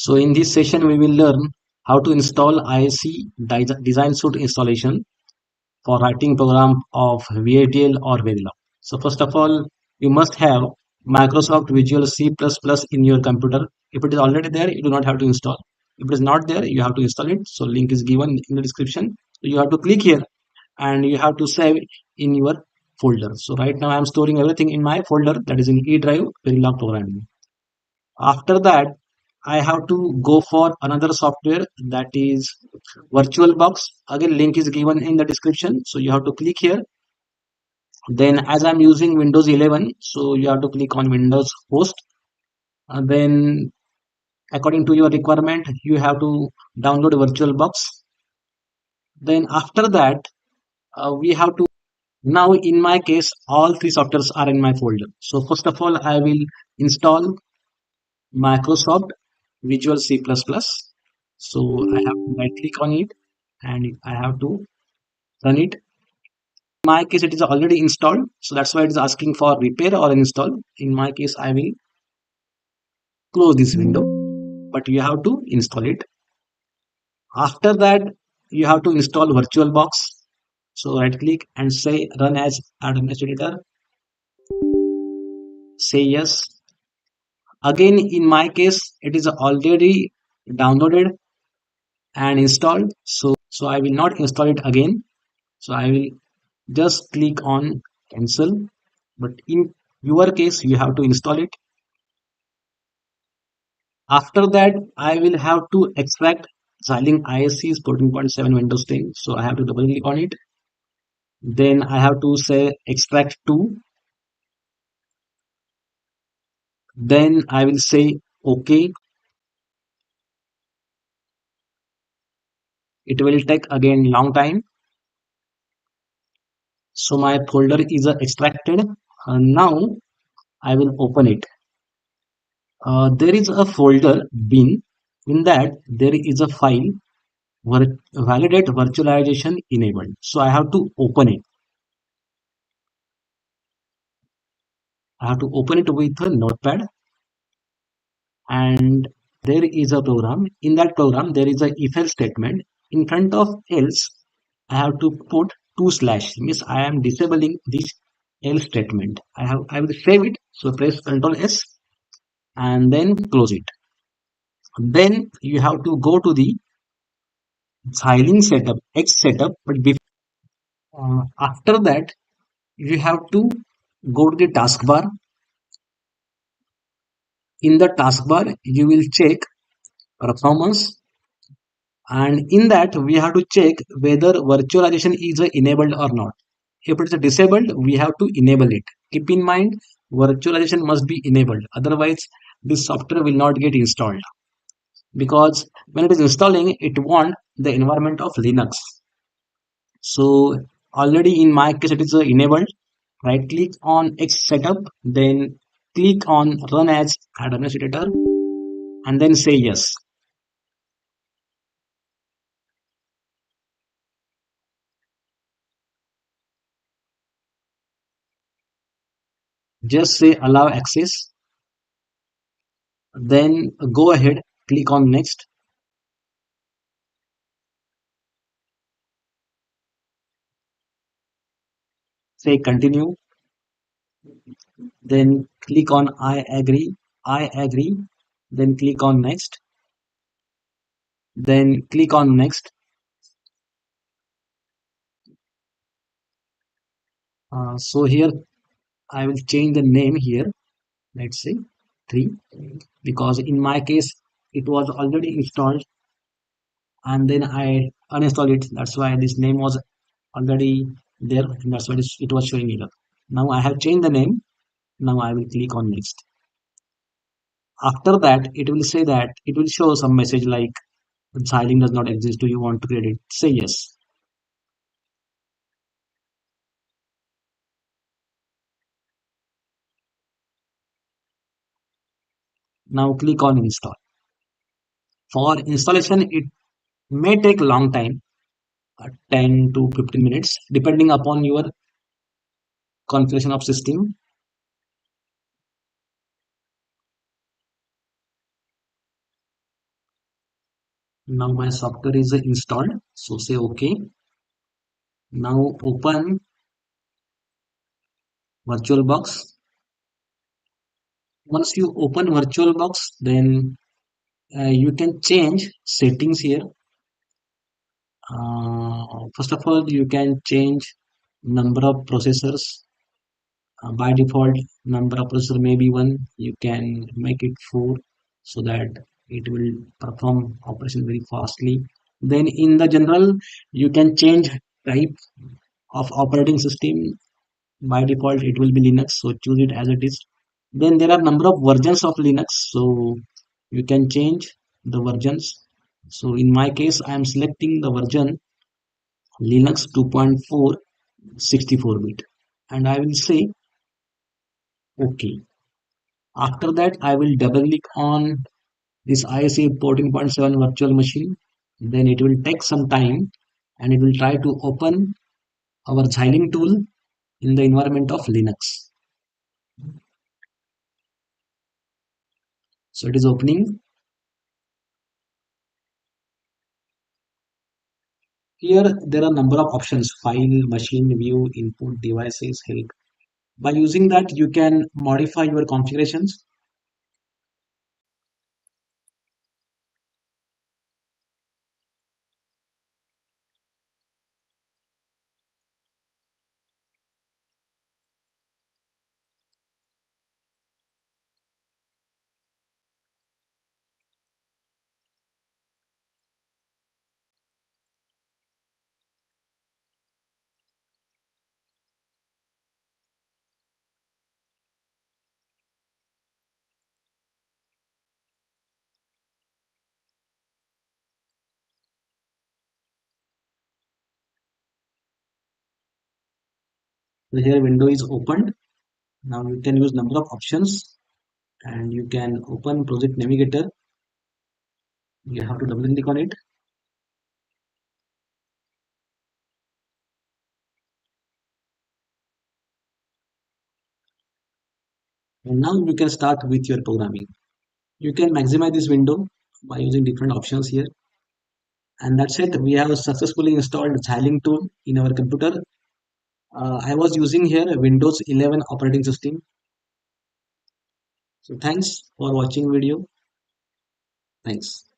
So in this session, we will learn how to install ISC Design Suite installation for writing program of VATL or Verilog. So first of all, you must have Microsoft Visual C++ in your computer. If it is already there, you do not have to install. If it is not there, you have to install it. So link is given in the description. So you have to click here and you have to save in your folder. So right now I am storing everything in my folder, that is in E drive Verilog programming. After that, I have to go for another software, that is VirtualBox. Again, link is given in the description. So you have to click here. Then as I'm using Windows 11, so you have to click on Windows host. Then according to your requirement, you have to download VirtualBox. Then after that, we have to, now in my case, all three softwares are in my folder. So first of all, I will install Microsoft Visual C++. So I have to right click on it and I have to run it. In my case, it is already installed. So that's why it is asking for repair or install. In my case, I will close this window, but you have to install it. After that, you have to install VirtualBox. So right click and say run as administrator. Say yes. Again, in my case, it is already downloaded and installed. So I will not install it again. So I will just click on cancel. But in your case, you have to install it. After that, I will have to extract Xilinx ISC's 14.7 Windows 10. So I have to double click on it. Then I have to say extract to. Then I will say OK. It will take again long time. So my folder is extracted. Now I will open it. There is a folder bin. In that there is a file validate virtualization enabled. So I have to open it. I have to open it with a notepad, and there is a program. In that program, there is a if else statement. In front of else, I have to put two slash. Means I am disabling this else statement. I will save it. So press Ctrl S and then close it. Then you have to go to the Xilinx setup, X setup. But after that, you have to go to the taskbar. In the taskbar, you will check performance, and in that we have to check whether virtualization is enabled or not. If it is disabled, we have to enable it. Keep in mind, virtualization must be enabled, otherwise this software will not get installed, because when it is installing, it want the environment of Linux. So already in my case, it is enabled. Right click on X setup, then click on run as administrator and then say yes. Just say allow access, then go ahead, click on next. Say continue, then click on I agree, then click on next, then click on next. So here I will change the name here, let's say 3, because in my case it was already installed and then I uninstalled it. That's why this name was already there, and that's why it was showing error. Now I have changed the name. Now I will click on next. After that, it will say that it will show some message like Xilinx does not exist. Do you want to create it? Say yes. Now click on install. For installation, it may take long time, 10 to 15 minutes, depending upon your configuration of system. Now my software is installed. So say OK. Now open VirtualBox. Once you open VirtualBox, then you can change settings here. First of all, you can change number of processors. By default, number of processor may be one. You can make it four so that it will perform operation very fastly. Then in the general, you can change type of operating system. By default, it will be Linux, so choose it as it is. Then there are number of versions of Linux, so you can change the versions. So in my case, I am selecting the version Linux 2.4 64-bit, and I will say OK. After that, I will double click on this ISA 14.7 virtual machine. Then it will take some time and it will try to open our Xilinx tool in the environment of Linux. So it is opening. Here there are number of options: file, machine, view, input, devices, help. By using that, you can modify your configurations. So here window is opened. Now you can use number of options and you can open project navigator. You have to double click on it. And now you can start with your programming. You can maximize this window by using different options here. And that's it. We have successfully installed Xilinx tool in our computer. I was using here a Windows 11 operating system. So thanks for watching video. Thanks.